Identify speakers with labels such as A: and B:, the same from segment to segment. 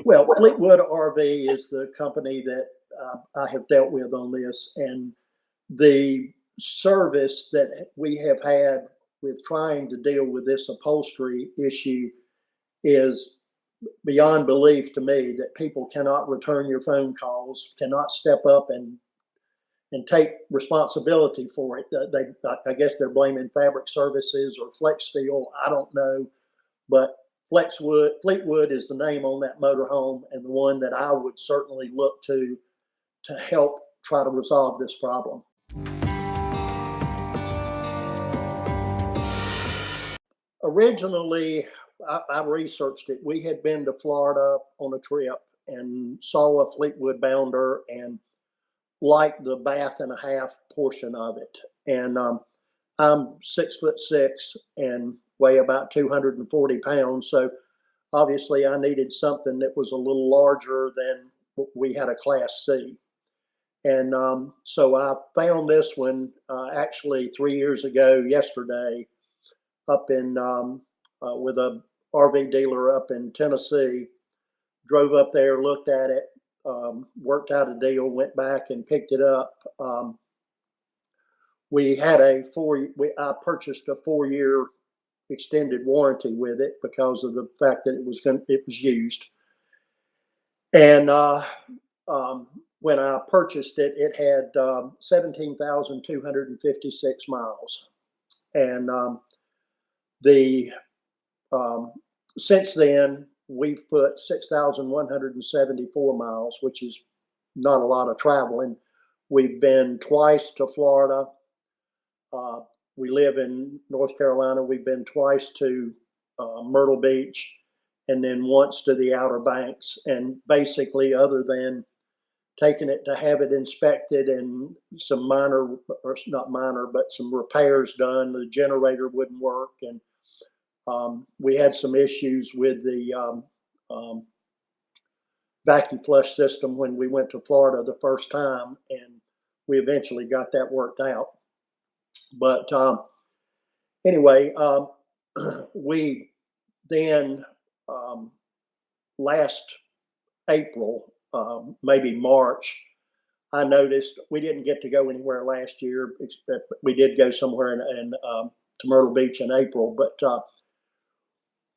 A: Well, Fleetwood RV is the company that I have dealt with on this, and the service that we have had with trying to deal with this upholstery issue is beyond belief to me, that people cannot return your phone calls, cannot step up and take responsibility for it. I guess they're blaming Fabric Services or Flex Steel. I don't know, but Fleetwood is the name on that motorhome, and the one that I would certainly look to help try to resolve this problem. Originally, I researched it. We had been to Florida on a trip and saw a Fleetwood bounder and liked the bath and a half portion of it. And I'm 6'6" and weigh about 240 pounds. So obviously I needed something that was a little larger than we had a Class C. And so I found this one actually 3 years ago yesterday up in with a RV dealer up in Tennessee. Drove up there, looked at it, worked out a deal, went back and picked it up. We had I purchased a 4-year extended warranty with it because of the fact that it was used. And when I purchased it, it had 17,256 miles. And since then, we've put 6,174 miles, which is not a lot of traveling. We've been twice to Florida. We live in North Carolina. We've been twice to Myrtle Beach, and then once to the Outer Banks. And basically, other than taking it to have it inspected and some minor, or not minor, but some repairs done, the generator wouldn't work, and we had some issues with the vacuum flush system when we went to Florida the first time, and we eventually got that worked out. But anyway, we then last April, maybe March, I noticed we didn't get to go anywhere last year. We did go somewhere to Myrtle Beach in April, but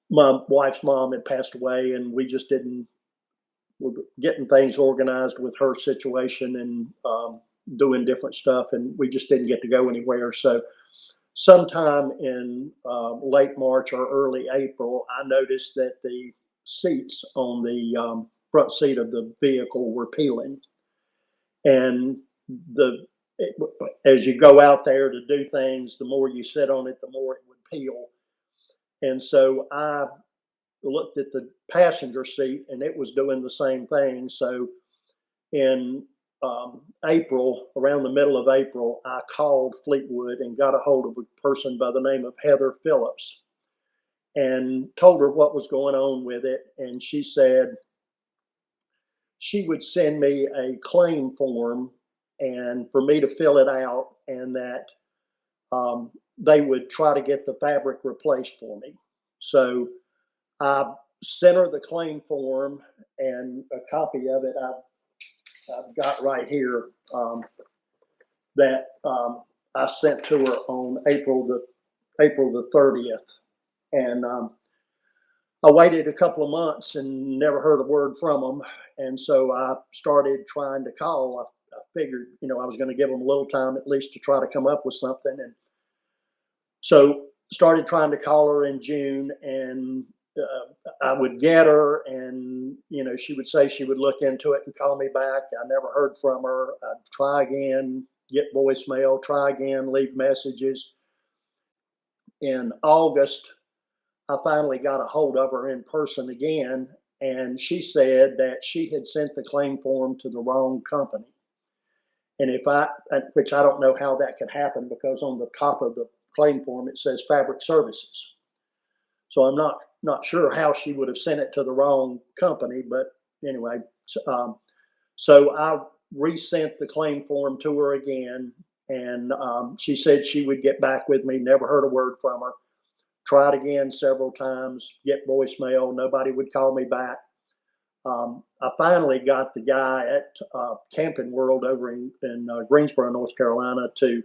A: my wife's mom had passed away, and we just didn't. We were getting things organized with her situation and doing different stuff, and we just didn't get to go anywhere. So sometime in late March or early April, I noticed that the seats on the front seat of the vehicle were peeling. And as you go out there to do things, the more you sit on it, the more it would peel. And so I looked at the passenger seat, and it was doing the same thing. So in April, around the middle of April, I called Fleetwood and got a hold of a person by the name of Heather Phillips and told her what was going on with it. And she said she would send me a claim form and for me to fill it out, and that they would try to get the fabric replaced for me. So I sent her the claim form, and a copy of it I've got right here, that I sent to her on April the 30th. And I waited a couple of months and never heard a word from them. And so I started trying to call. I figured, I was going to give them a little time at least to try to come up with something. And so started trying to call her in June, and I would get her, and she would say she would look into it and call me back. I never heard from her. I'd try again, get voicemail, try again, leave messages. In August, I finally got a hold of her in person again, and she said that she had sent the claim form to the wrong company. And which I don't know how that could happen, because on the top of the claim form it says Fabric Services. So I'm not sure how she would have sent it to the wrong company, but anyway, so I resent the claim form to her again, and she said she would get back with me. Never heard a word from her. Tried again several times, get voicemail, nobody would call me back. I finally got the guy at Camping World over in Greensboro, North Carolina, to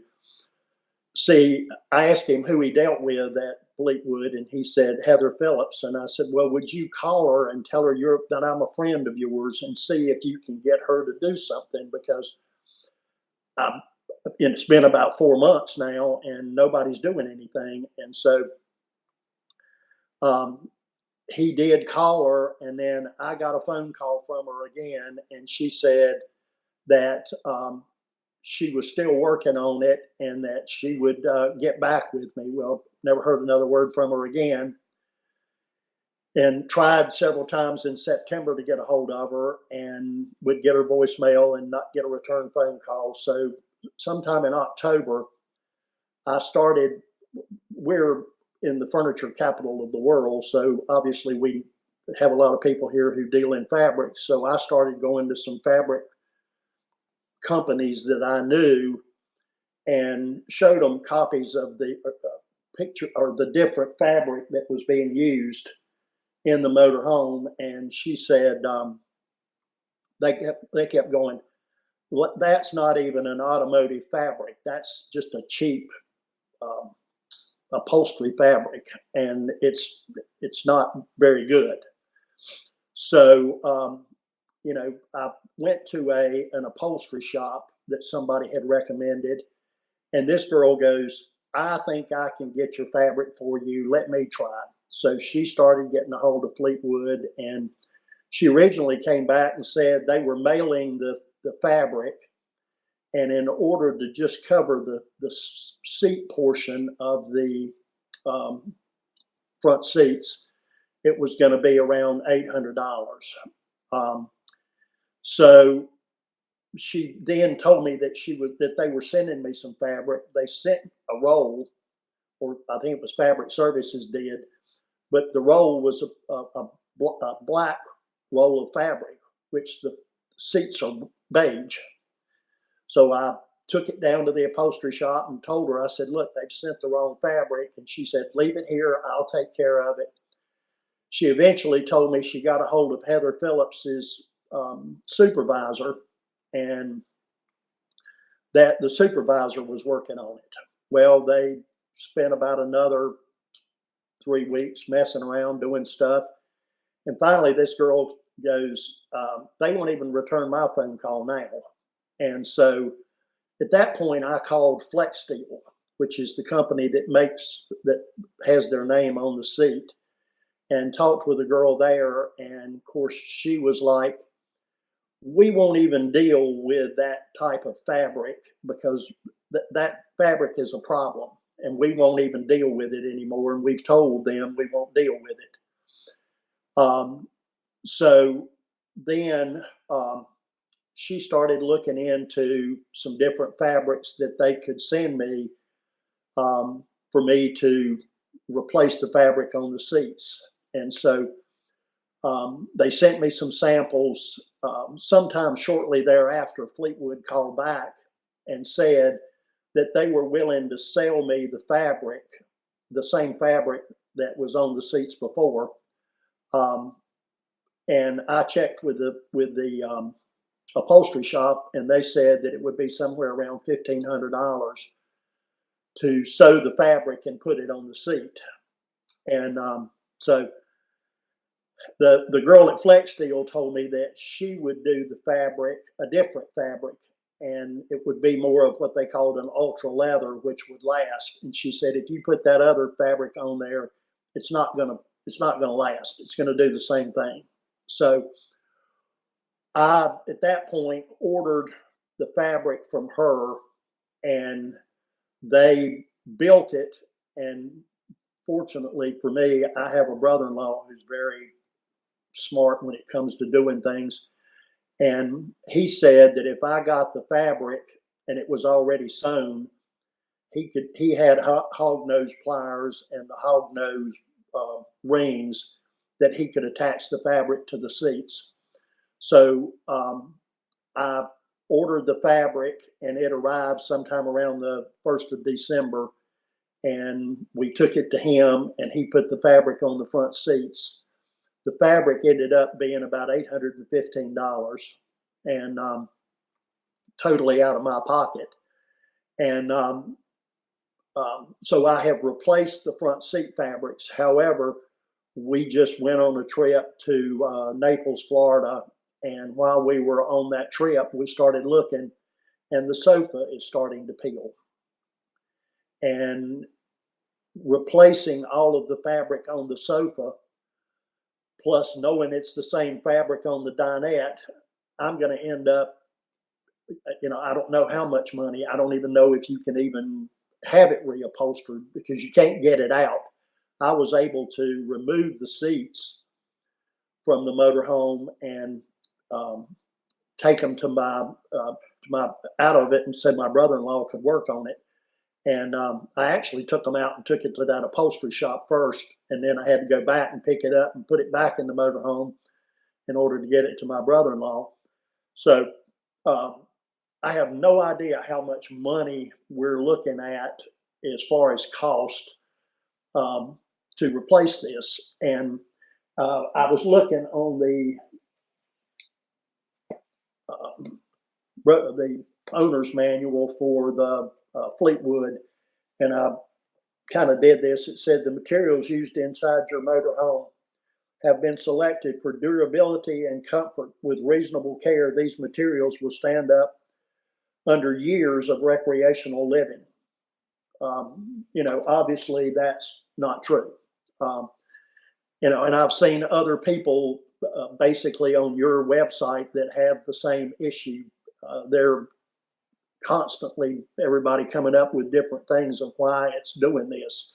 A: see. I asked him who he dealt with at Fleetwood, and he said Heather Phillips. And I said, well, would you call her and tell her that I'm a friend of yours, and see if you can get her to do something, because it's been about 4 months now and nobody's doing anything. And so he did call her, and then I got a phone call from her again, and she said that she was still working on it and that she would get back with me. Well, never heard another word from her again, and tried several times in September to get a hold of her, and would get her voicemail and not get a return phone call. So sometime in October, we're in the furniture capital of the world, so obviously we have a lot of people here who deal in fabrics. So I started going to some fabric companies that I knew and showed them copies of the picture or the different fabric that was being used in the motorhome. And she said they kept going, "What? That's not even an automotive fabric. That's just a cheap upholstery fabric, and it's not very good." So I went to an upholstery shop that somebody had recommended, and this girl goes, "I think I can get your fabric for you. Let me try." So she started getting a hold of Fleetwood, and she originally came back and said they were mailing the fabric, and in order to just cover the seat portion of the front seats, it was going to be around $800. So she then told me that they were sending me some fabric. They sent a roll, or I think it was Fabric Services did, but the roll was a black roll of fabric, which the seats are beige. So I took it down to the upholstery shop and told her, I said, "Look, they've sent the wrong fabric." And she said, "Leave it here, I'll take care of it." She eventually told me she got a hold of Heather Phillips's supervisor, and that the supervisor was working on it. Well, they spent about another 3 weeks messing around doing stuff. And finally, this girl goes, "They won't even return my phone call now." And so at that point, I called Flex Steel, which is the company that has their name on the seat, and talked with a girl there. And of course, she was like, "We won't even deal with that type of fabric, because that fabric is a problem, and we won't even deal with it anymore. And we've told them we won't deal with it." So then she started looking into some different fabrics that they could send me for me to replace the fabric on the seats. And so they sent me some samples. Sometime shortly thereafter, Fleetwood called back and said that they were willing to sell me the fabric, the same fabric that was on the seats before. And I checked with the upholstery shop, and they said that it would be somewhere around $1,500 to sew the fabric and put it on the seat. And so the girl at Flex Steel told me that she would do the fabric, a different fabric, and it would be more of what they called an ultra leather, which would last. And she said, if you put that other fabric on there, it's not gonna last. It's gonna do the same thing. So I, at that point, ordered the fabric from her, and they built it. And fortunately for me, I have a brother-in-law who's very smart when it comes to doing things. And he said that if I got the fabric and it was already sewn, he had hog nose pliers and the hog nose rings that he could attach the fabric to the seats. So I ordered the fabric, and it arrived sometime around the 1st of December. And we took it to him, and he put the fabric on the front seats. The fabric ended up being about $815, and totally out of my pocket. And so I have replaced the front seat fabrics. However, we just went on a trip to Naples, Florida, and while we were on that trip, we started looking, and the sofa is starting to peel. And replacing all of the fabric on the sofa, plus knowing it's the same fabric on the dinette, I'm going to end up, I don't know how much money. I don't even know if you can even have it reupholstered because you can't get it out. I was able to remove the seats from the motorhome and take them to my out of it, and said my brother-in-law could work on it. And I actually took them out and took it to that upholstery shop first, and then I had to go back and pick it up and put it back in the motorhome in order to get it to my brother-in-law. So I have no idea how much money we're looking at as far as cost to replace this. And I was looking on the owner's manual for the Fleetwood, and I kind of did this. It said the materials used inside your motorhome have been selected for durability and comfort. With reasonable care, these materials will stand up under years of recreational living. Obviously that's not true. And I've seen other people basically on your website that have the same issue. They're constantly, everybody coming up with different things of why it's doing this.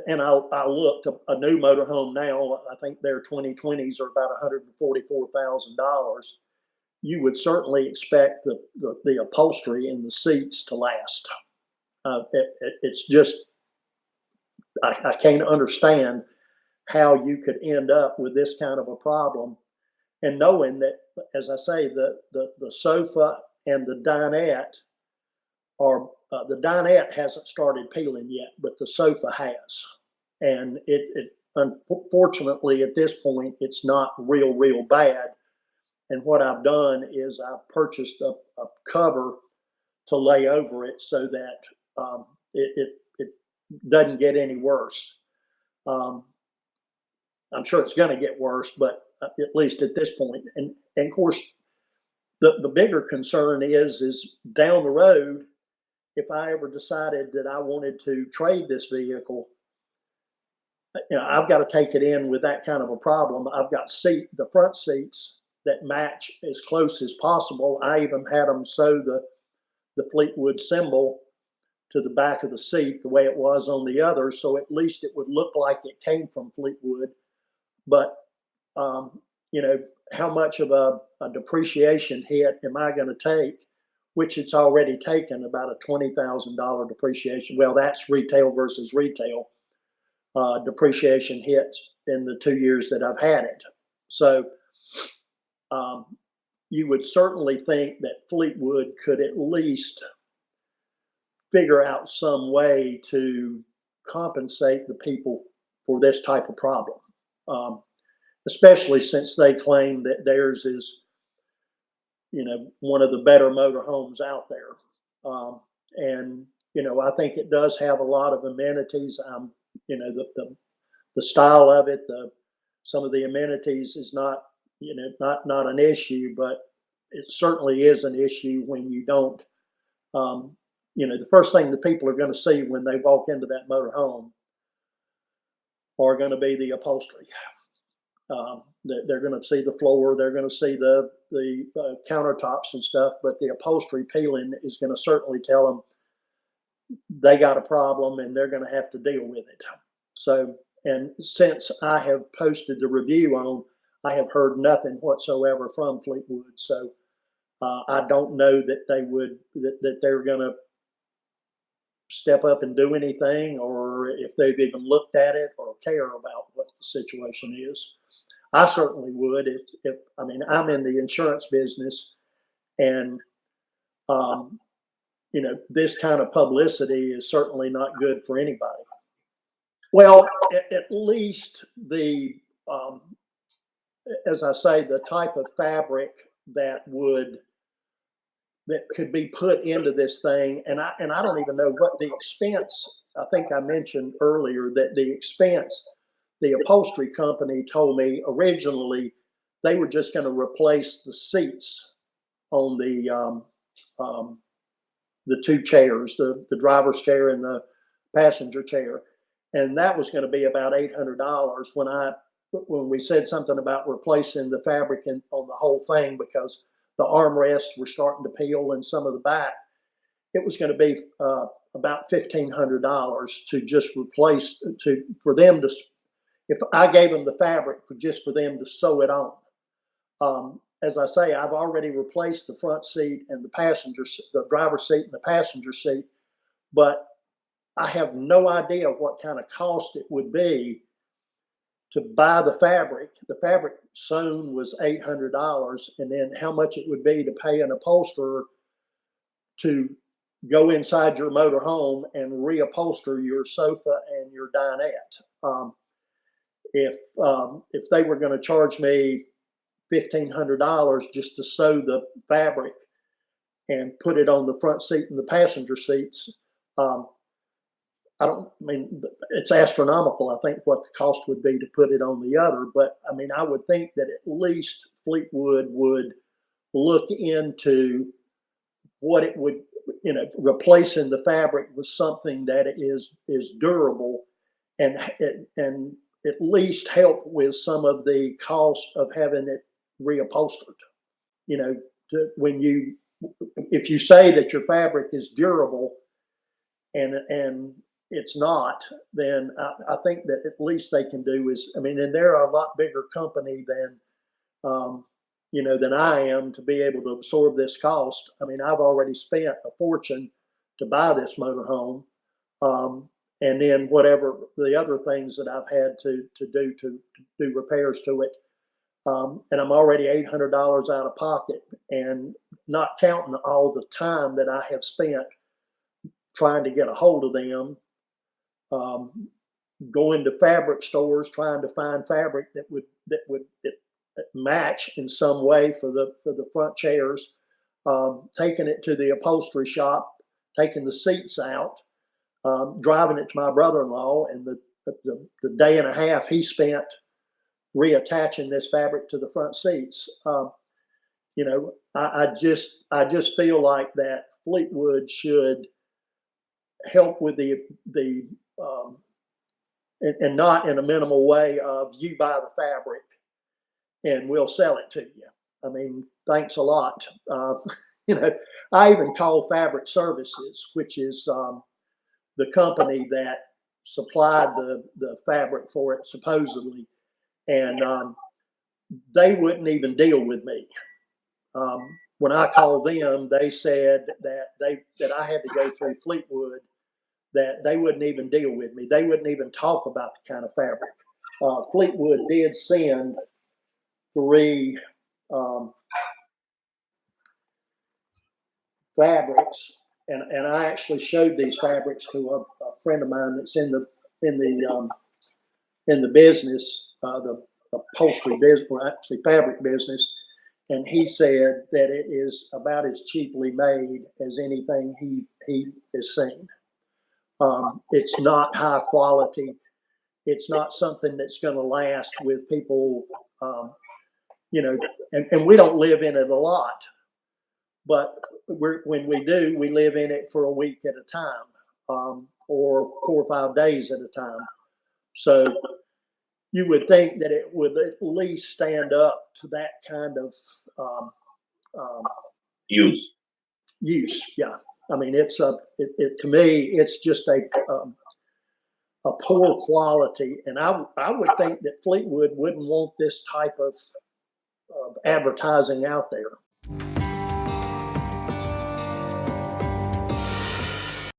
A: And I looked, a new motorhome now, I think their 2020s are about $144,000. You would certainly expect the upholstery and the seats to last. It's just, I can't understand how you could end up with this kind of a problem. And knowing that, as I say, the sofa and the dinette are, the dinette hasn't started peeling yet, but the sofa has. And it unfortunately, at this point, it's not real bad. And what I've done is I've purchased a cover to lay over it so that it doesn't get any worse. I'm sure it's going to get worse, but at least at this point. And of course, the bigger concern is down the road, if I ever decided that I wanted to trade this vehicle, I've got to take it in with that kind of a problem. I've got the front seats that match as close as possible. I even had them sew the Fleetwood symbol to the back of the seat the way it was on the others, so at least it would look like it came from Fleetwood. But how much of a depreciation hit am I going to take? Which it's already taken about a $20,000 depreciation. Well, that's retail versus retail depreciation hits in the 2 years that I've had it. So you would certainly think that Fleetwood could at least figure out some way to compensate the people for this type of problem, especially since they claim that theirs is, one of the better motorhomes out there. And I think it does have a lot of amenities. The style of it, some of the amenities is not an issue, but it certainly is an issue when you don't. The first thing the people are going to see when they walk into that motorhome are going to be the upholstery. They're going to see the floor, they're going to see the countertops and stuff, but the upholstery peeling is going to certainly tell them they got a problem and they're going to have to deal with it. So, and since I have posted the review on, I have heard nothing whatsoever from Fleetwood. So I don't know that that they're going to step up and do anything, or if they've even looked at it or care about what the situation is. I certainly would if I'm in the insurance business, and this kind of publicity is certainly not good for anybody. Well, at least the, as I say, the type of fabric that could be put into this thing, and I don't even know what the expense. I think I mentioned earlier that the expense, the upholstery company told me originally they were just going to replace the seats on the two chairs, the driver's chair and the passenger chair, and that was going to be about $800. When we said something about replacing the fabric on the whole thing because the armrests were starting to peel and some of the back, it was going to be about $1,500 to just replace for them to. If I gave them the fabric for them to sew it on. As I say, I've already replaced the front seat and the driver's seat and the passenger seat, but I have no idea what kind of cost it would be to buy the fabric. The fabric sewn was $800, and then how much it would be to pay an upholsterer to go inside your motorhome and reupholster your sofa and your dinette. If they were going to charge me $1,500 just to sew the fabric and put it on the front seat and the passenger seats, I mean, it's astronomical, I think, what the cost would be to put it on the other. But I mean, I would think that at least Fleetwood would look into what it would, replacing the fabric with something that is durable and at least help with some of the cost of having it reupholstered. If you say that your fabric is durable and it's not, then I think that at least they can do is, and they're a lot bigger company than I am to be able to absorb this cost. I've already spent a fortune to buy this motorhome, and then whatever the other things that I've had to do repairs to it, and I'm already $800 out of pocket, and not counting all the time that I have spent trying to get a hold of them, going to fabric stores trying to find fabric that would match in some way for the front chairs, taking it to the upholstery shop, taking the seats out, driving it to my brother-in-law, and the day and a half he spent reattaching this fabric to the front seats. I just feel like that Fleetwood should help with the and not in a minimal way of you buy the fabric and we'll sell it to you. Thanks a lot. I even call Fabric Services, which is the company that supplied the fabric for it supposedly, and they wouldn't even deal with me. When I called them, they said that I had to go through Fleetwood, that they wouldn't even deal with me. They wouldn't even talk about the kind of fabric. Fleetwood did send 3 fabrics, and I actually showed these fabrics to a friend of mine that's in the business, the upholstery business, or actually fabric business, and he said that it is about as cheaply made as anything he has seen. It's not high quality. It's not something that's going to last with people, and we don't live in it a lot, but when we do, we live in it for a week at a time, or 4 or 5 days at a time. So you would think that it would at least stand up to that kind of
B: use.
A: Yeah, it's to me, it's just a poor quality, and I would think that Fleetwood wouldn't want this type of advertising out there.